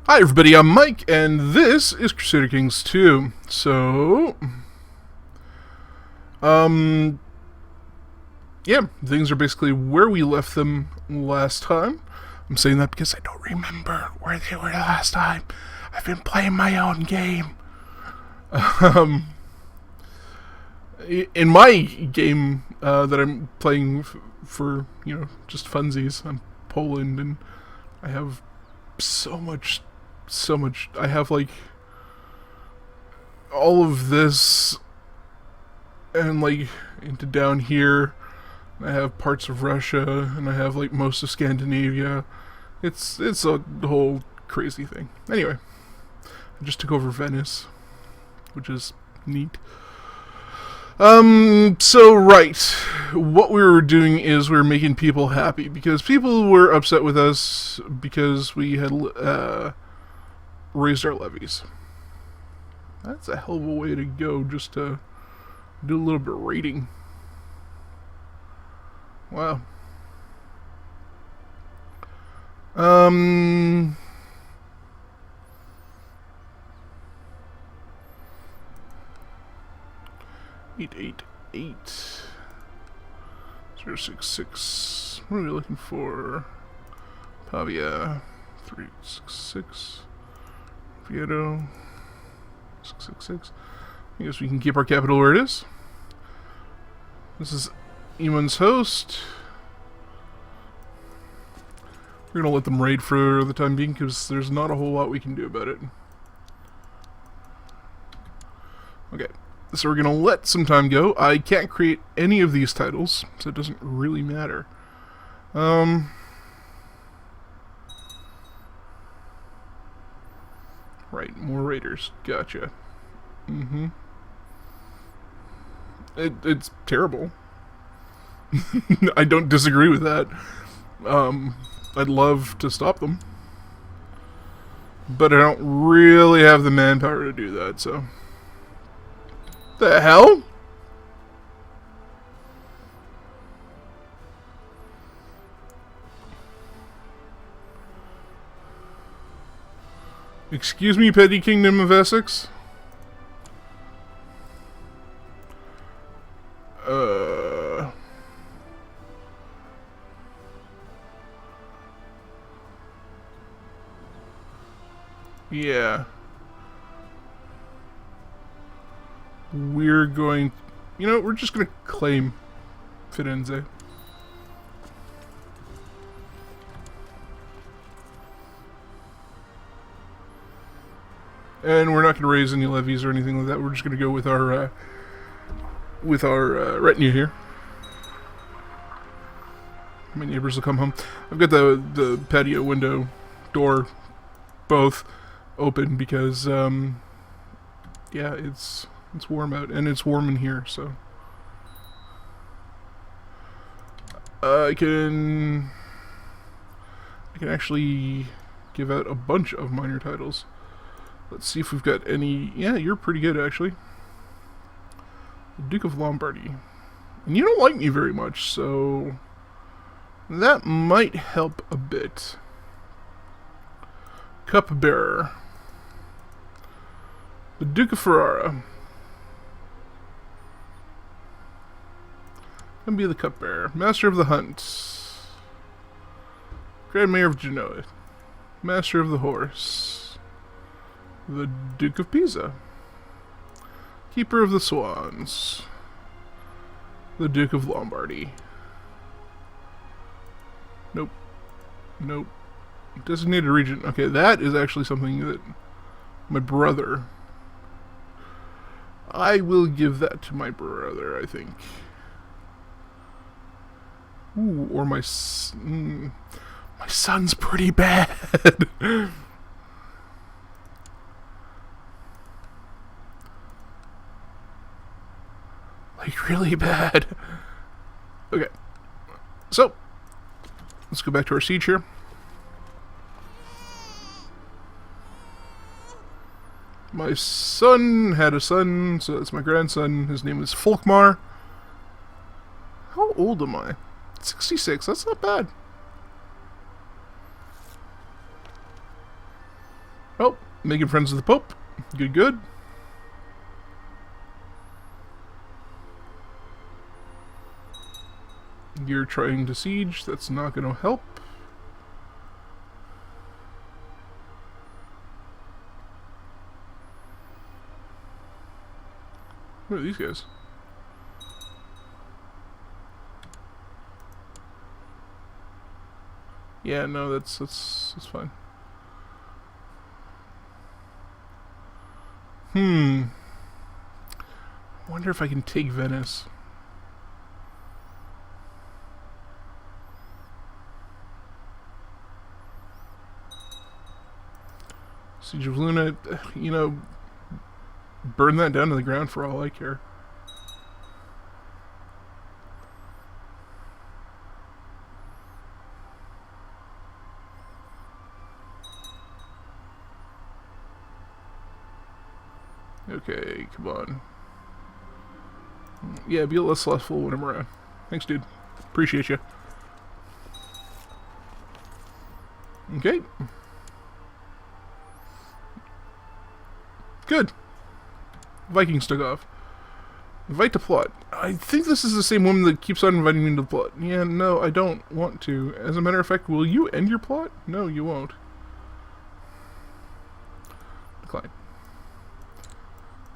Hi everybody, I'm Mike, and this is Crusader Kings 2. So, um, yeah, things are basically where we left them last time. I'm saying that because I don't remember where they were last time. I've been playing my own game. Um, in my game that I'm playing for, just funsies, I'm Poland, and I have so much. I have like all of this, and like into down here. I have parts of Russia, and I have like most of Scandinavia. It's a whole crazy thing. Anyway, I just took over Venice, which is neat. So right, what we were doing is we were making people happy because people were upset with us because we had raised our levies. That's a hell of a way to go, just to do a little bit of rating. Wow. Um. 888 066. What are we looking for? Pavia 366. Vieto 666. I guess we can keep our capital where it is. This is Eamon's host. We're gonna let them raid for the time being because there's not a whole lot we can do about it. Okay, so we're gonna let some time go. I can't create any of these titles, so it doesn't really matter. Right, more raiders. Gotcha. It's terrible. I don't disagree with that. I'd love to stop them, but I don't really have the manpower to do that, so. The hell? Excuse me, petty kingdom of Essex? Yeah. We're going... we're just going to claim Firenze. And we're not going to raise any levies or anything like that. We're just going to go with our retinue here. My neighbors will come home. I've got the patio window door both open because yeah, it's warm out and it's warm in here, so I can actually give out a bunch of minor titles. Let's see if we've got any. Yeah, you're pretty good actually. The Duke of Lombardy. And you don't like me very much, so that might help a bit. Cupbearer. The Duke of Ferrara. Gonna be the Cupbearer. Master of the Hunt. Grand Mayor of Genoa. Master of the Horse. The Duke of Pisa. Keeper of the Swans. The Duke of Lombardy. Nope. Nope. Designated Regent. Okay, that is actually something that my brother... I will give that to my brother, I think. Ooh, or my son's pretty bad. Like, really bad. Okay. So, let's go back to our siege here. My son had a son, so that's my grandson. His name is Folkmar. How old am I? 66, that's not bad. Making friends with the Pope. Good, good. You're trying to siege. That's not going to help. What are these guys? Yeah, no, that's fine. I wonder if I can take Venice. Siege of Luna, you know, burn that down to the ground for all I care. Okay, come on. Yeah, be less lustful when I'm around. Thanks, dude. Appreciate you. Okay. Good. Vikings took off. Invite to plot. I think this is the same woman that keeps on inviting me to the plot. Yeah, no, I don't want to. As a matter of fact, will you end your plot? No, you won't. Decline.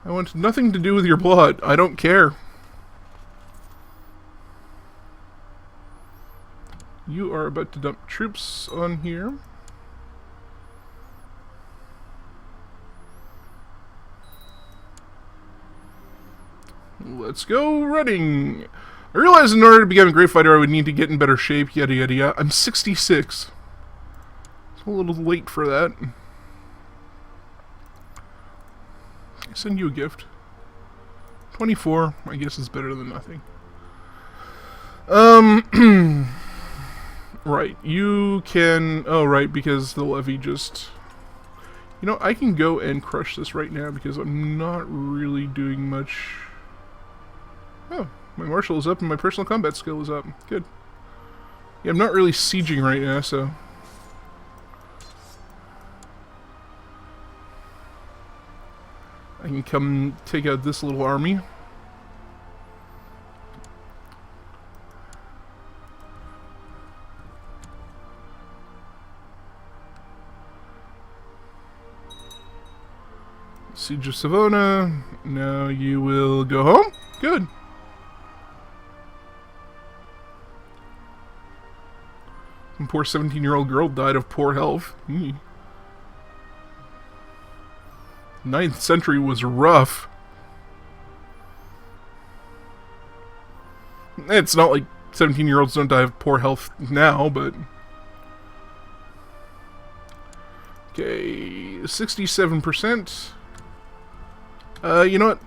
I want nothing to do with your plot. I don't care. You are about to dump troops on here. Let's go running. I realized in order to become a great fighter I would need to get in better shape, yada yada yada. I'm 66. It's a little late for that. I send you a gift. 24, I guess is better than nothing. Right, you can... Oh, right, because the levy just... You know, I can go and crush this right now because I'm not really doing much... Oh, my martial is up and my personal combat skill is up. Good. Yeah, I'm not really sieging right now, so... I can come take out this little army. Siege of Savona. Now you will go home. Good. Some poor 17-year-old girl died of poor health. 9th century was rough. It's not like 17-year-olds don't die of poor health now, but... Okay, 67%. You know what?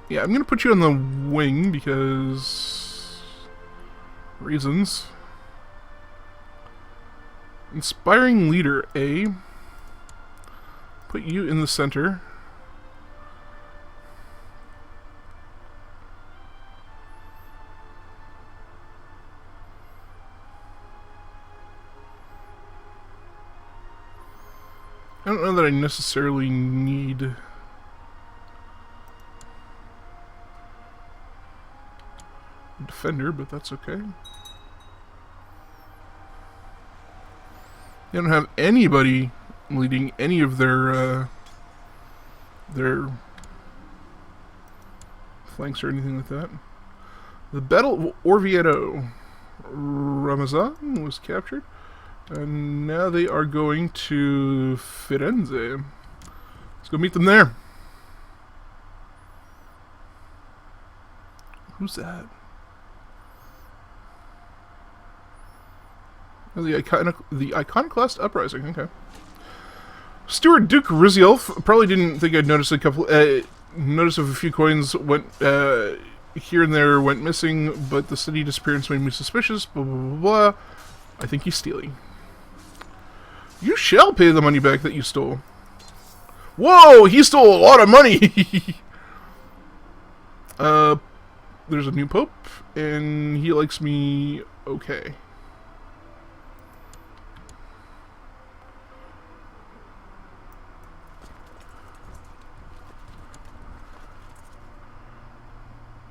Yeah, I'm gonna put you on the wing because... reasons. Inspiring leader, A. Put you in the center. I don't know that I necessarily need a defender, but that's okay. They don't have anybody leading any of their flanks or anything like that. The Battle of Orvieto. Ramazan was captured. And now they are going to Firenze. Let's go meet them there. Who's that? Oh, the Iconoclast Uprising, okay. Stuart Duke Riziolf, probably didn't think I'd notice a couple, notice of a few coins went, here and there went missing, but the city disappearance made me suspicious, blah, blah, blah, blah. I think he's stealing. You shall pay the money back that you stole. Whoa, he stole a lot of money! there's a new pope, and he likes me okay.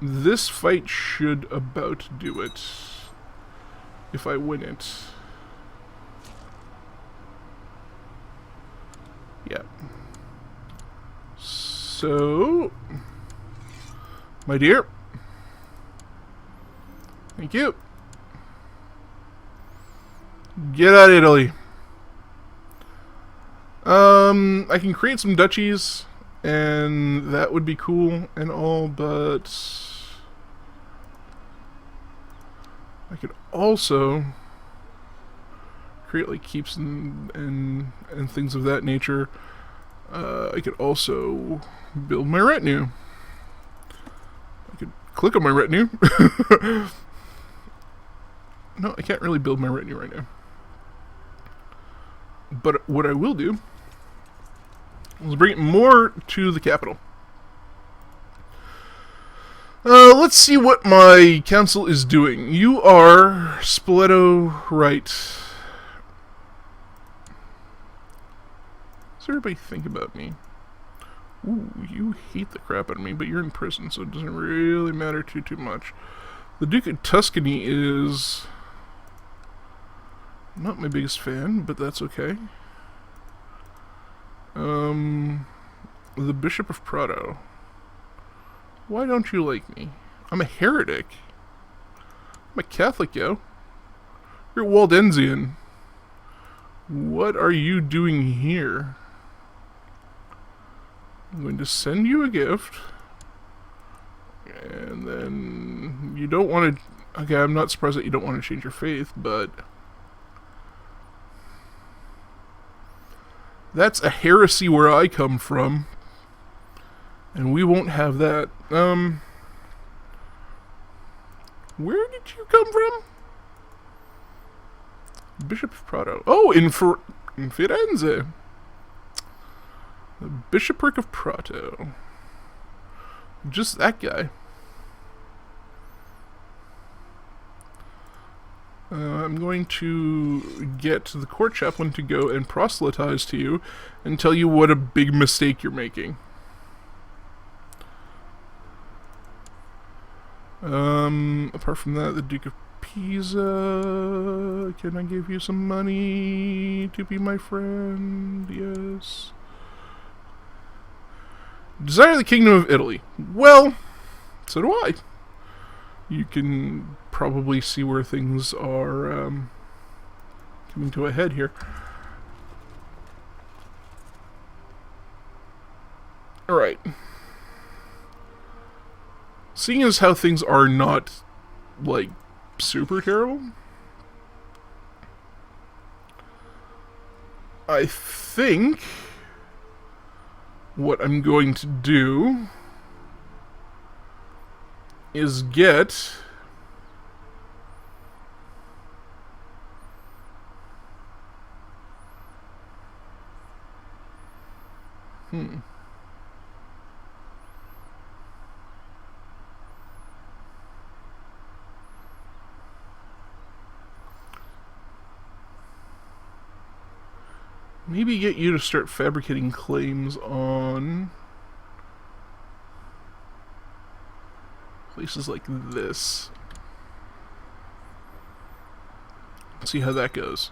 This fight should about do it. If I win it. Yeah. So, my dear. Thank you. Get out of Italy. I can create some duchies, and that would be cool and all, but I could also create like keeps and things of that nature. I could also build my retinue. I could click on my retinue. No, I can't really build my retinue right now. But what I will do is bring it more to the capital. Let's see what my council is doing. You are Spoleto, right? What does everybody think about me? Ooh, you hate the crap out of me, but you're in prison, so it doesn't really matter too much. The Duke of Tuscany is not my biggest fan, but that's okay. The Bishop of Prato. Why don't you like me? I'm a heretic. I'm a Catholic, yo. You're Waldensian. What are you doing here? I'm going to send you a gift. And then you don't want to... Okay, I'm not surprised that you don't want to change your faith, but... That's a heresy where I come from. And we won't have that. Where did you come from? Bishop of Prato. Oh, in Firenze. The Bishopric of Prato. Just that guy. I'm going to get the court chaplain to go and proselytize to you and tell you what a big mistake you're making. Apart from that, the Duke of Pisa. Can I give you some money to be my friend? Yes. Desire the Kingdom of Italy. Well, so do I. You can probably see where things are coming to a head here. Alright. Seeing as how things are not, like, super terrible, I think what I'm going to do is get maybe get you to start fabricating claims on places like this. Let's see how that goes.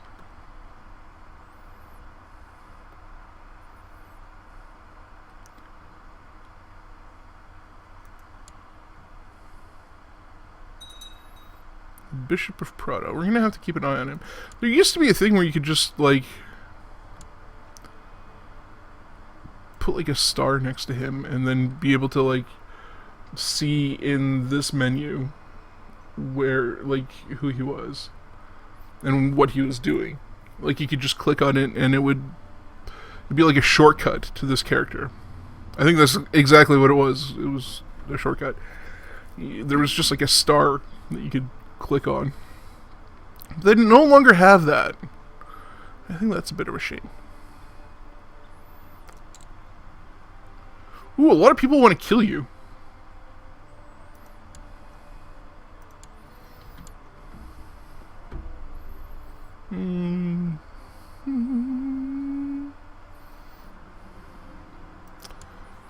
Bishop of Prato. We're gonna have to keep an eye on him. There used to be a thing where you could just, like, put, like, a star next to him and then be able to, like, see in this menu where, like, who he was and what he was doing. Like, you could just click on it and it'd be like a shortcut to this character. I think that's exactly what it was. It was a shortcut. There was just like a star that you could click on. They no longer have that. I think that's a bit of a shame. Ooh, a lot of people want to kill you. Mm.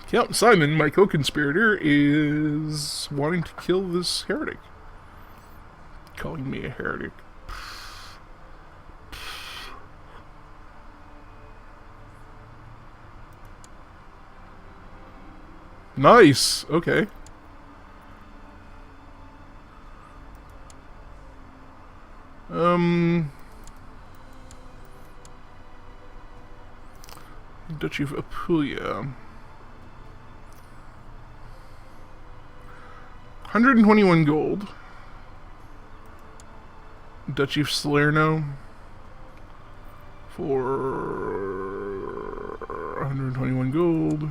Count Simon, my co-conspirator, is wanting to kill this heretic. Calling me a heretic. Nice. Okay. Duchy of Apulia. 121 gold. Duchy of Salerno for 121 gold.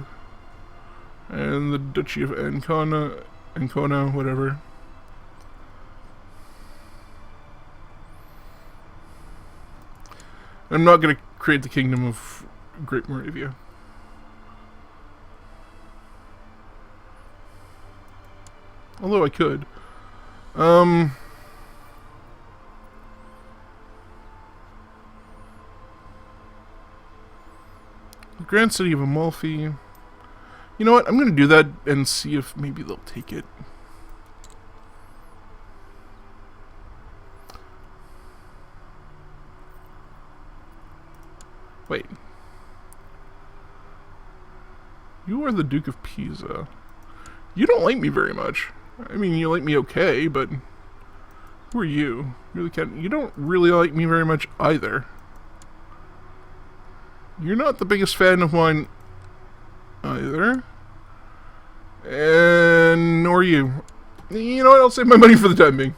And the Duchy of Ancona, whatever. I'm not going to create the Kingdom of Great Moravia. Although I could. Grand City of Amalfi. You know what? I'm going to do that and see if maybe they'll take it. Wait. You are the Duke of Pisa. You don't like me very much. I mean, you like me okay, but who are you? You're the cat. You don't really like me very much either. You're not the biggest fan of mine either. And nor you. You know what? I'll save my money for the time being.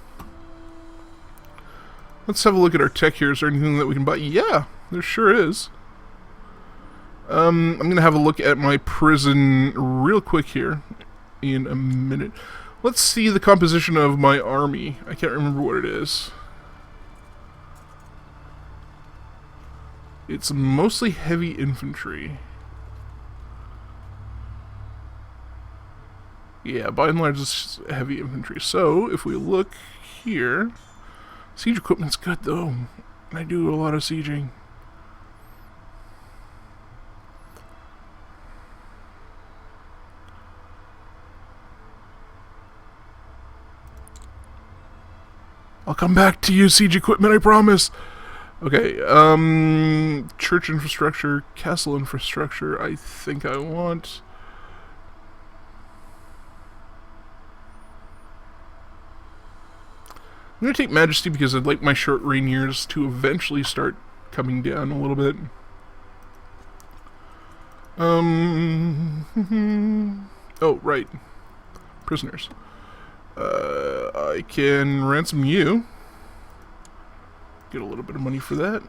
Let's have a look at our tech here. Is there anything that we can buy? Yeah, there sure is. I'm going to have a look at my prison real quick here in a minute. Let's see the composition of my army. I can't remember what it is. It's mostly heavy infantry. Yeah, by and large it's heavy infantry. So, if we look here... Siege equipment's good though. I do a lot of sieging. I'll come back to you, siege equipment, I promise. Okay, church infrastructure, castle infrastructure, I think I want. I'm going to take Majesty because I'd like my short reign years to eventually start coming down a little bit. Oh, right. Prisoners. I can ransom you. Get a little bit of money for that.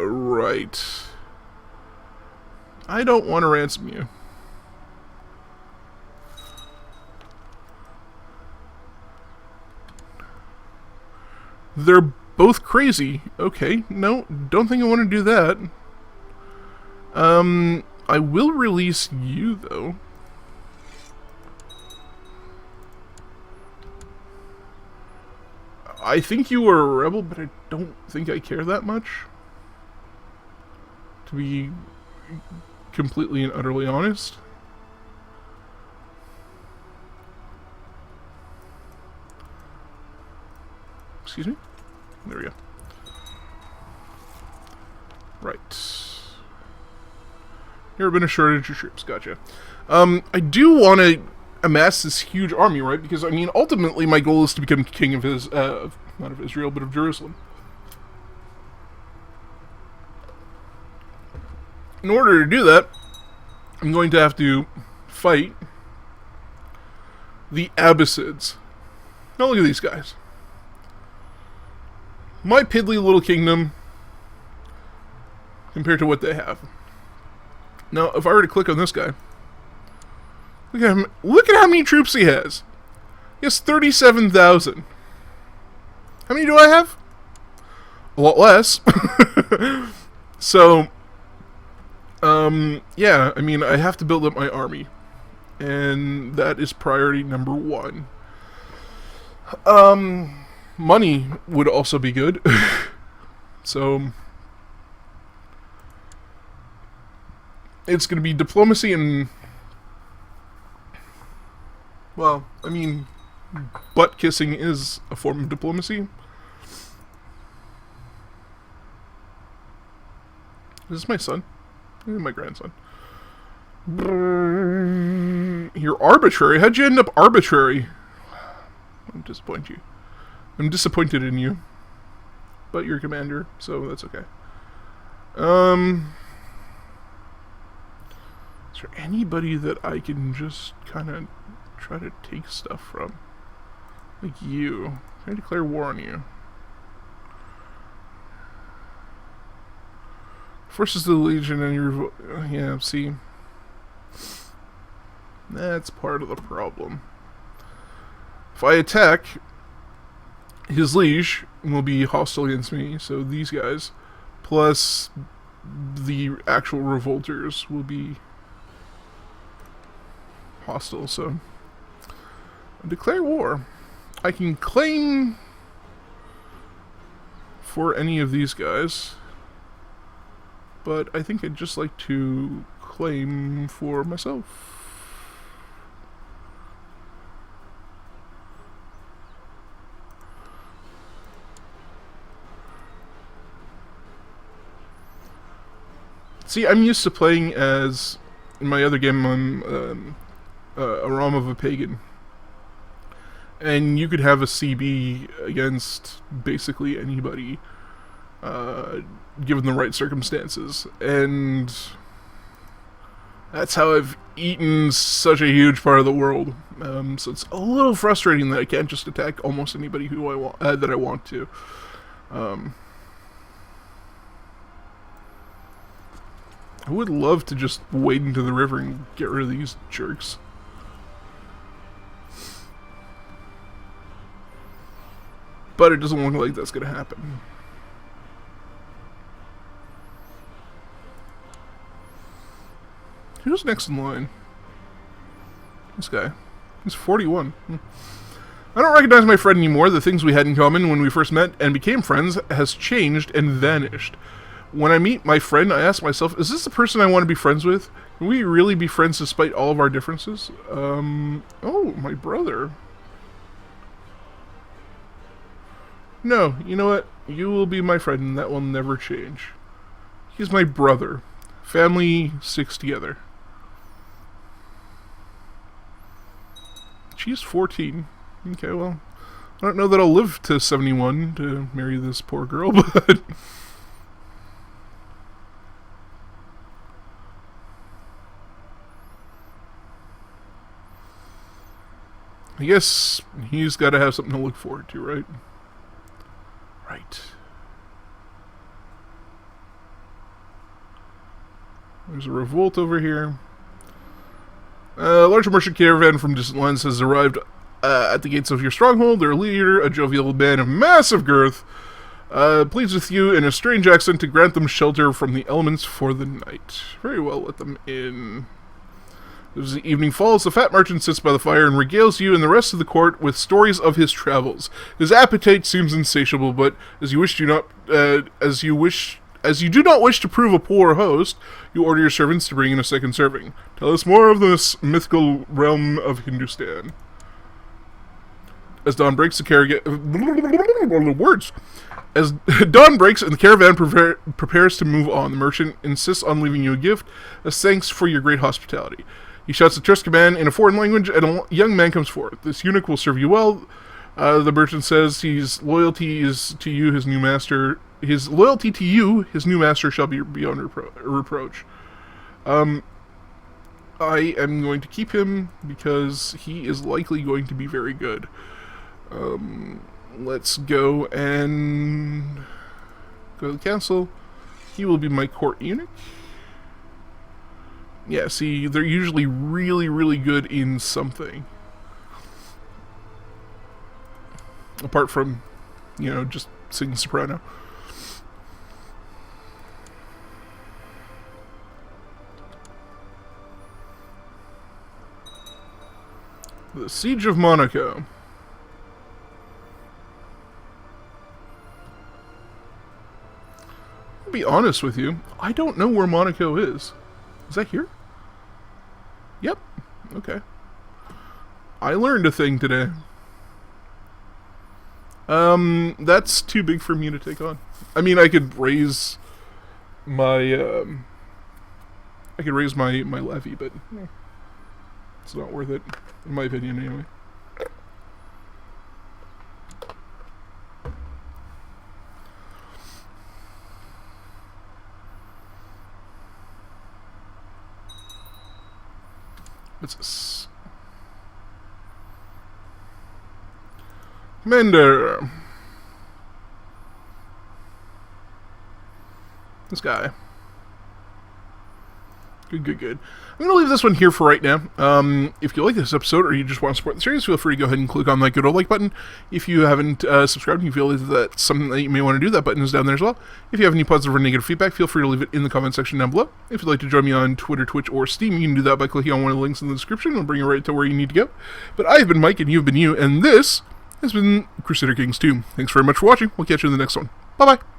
Right. I don't want to ransom you. They're both crazy. Okay, no, don't think I want to do that. I will release you, though. I think you were a rebel, but I don't think I care that much. To be completely and utterly honest. Excuse me? There we go. Right. Never been a shortage of troops. Gotcha. I do want to amass this huge army, right? Because, I mean, ultimately my goal is to become king of his, not of Israel, but of Jerusalem. In order to do that, I'm going to have to fight the Abbasids. Now look at these guys. My piddly little kingdom compared to what they have. Now, if I were to click on this guy, look at him. Look at how many troops he has. He has 37,000. How many do I have? A lot less. So, yeah, I mean, I have to build up my army. And that is priority number one. money would also be good. So it's going to be diplomacy and, well, I mean, butt kissing is a form of diplomacy. Is this my son? This is my grandson. You're arbitrary. How'd you end up arbitrary? I'm disappointed in you. But you're commander, so that's okay. Is there anybody that I can just kind of try to take stuff from? Like you. Can I declare war on you? Forces of the Legion and your... yeah, see. That's part of the problem. If I attack, his liege will be hostile against me, so these guys, plus the actual revolters, will be hostile, so... declare war. I can claim for any of these guys, but I think I'd just like to claim for myself. See, I'm used to playing as, in my other game, I'm a Rom of a Pagan. And you could have a CB against basically anybody, given the right circumstances. And that's how I've eaten such a huge part of the world. So it's a little frustrating that I can't just attack almost anybody who I want, that I want to. I would love to just wade into the river and get rid of these jerks. But it doesn't look like that's going to happen. Who's next in line? This guy. He's 41. I don't recognize my friend anymore. The things we had in common when we first met and became friends has changed and vanished. When I meet my friend, I ask myself, is this the person I want to be friends with? Can we really be friends despite all of our differences? Oh, my brother. No, you know what? You will be my friend, and that will never change. He's my brother. Family sticks together. She's 14. Okay, well, I don't know that I'll live to 71 to marry this poor girl, but... I guess he's got to have something to look forward to, right? Right. There's a revolt over here. A large merchant caravan from distant lands has arrived at the gates of your stronghold. Their leader, a jovial man of massive girth, pleads with you in a strange accent to grant them shelter from the elements for the night. Very well, let them in. As the evening falls, the fat merchant sits by the fire and regales you and the rest of the court with stories of his travels. His appetite seems insatiable, but as you do not wish to prove a poor host, you order your servants to bring in a second serving. Tell us more of this mythical realm of Hindustan. As dawn breaks, As dawn breaks and the caravan prepares to move on, the merchant insists on leaving you a gift as thanks for your great hospitality. He shouts a terse command in a foreign language, and a young man comes forward. This eunuch will serve you well. The merchant says his loyalty to you, his new master, shall be beyond reproach. I am going to keep him because he is likely going to be very good. Let's go and go to the council. He will be my court eunuch. Yeah, see, they're usually really, really good in something. Apart from, just singing soprano. The Siege of Monaco. be honest with you. I don't know where Monaco is. Is that here? Yep. Okay. I learned a thing today. That's too big for me to take on. I mean, I could raise my, my levy, but it's not worth it, in my opinion, anyway. What's this? Commander. This guy. Good. I'm going to leave this one here for right now. If you like this episode or you just want to support the series, feel free to go ahead and click on that good old like button. If you haven't subscribed and you feel that's something that you may want to do, that button is down there as well. If you have any positive or negative feedback, feel free to leave it in the comment section down below. If you'd like to join me on Twitter, Twitch, or Steam, you can do that by clicking on one of the links in the description. It'll bring you right to where you need to go. But I've been Mike, and you've been you, and this has been Crusader Kings 2. Thanks very much for watching. We'll catch you in the next one. Bye-bye.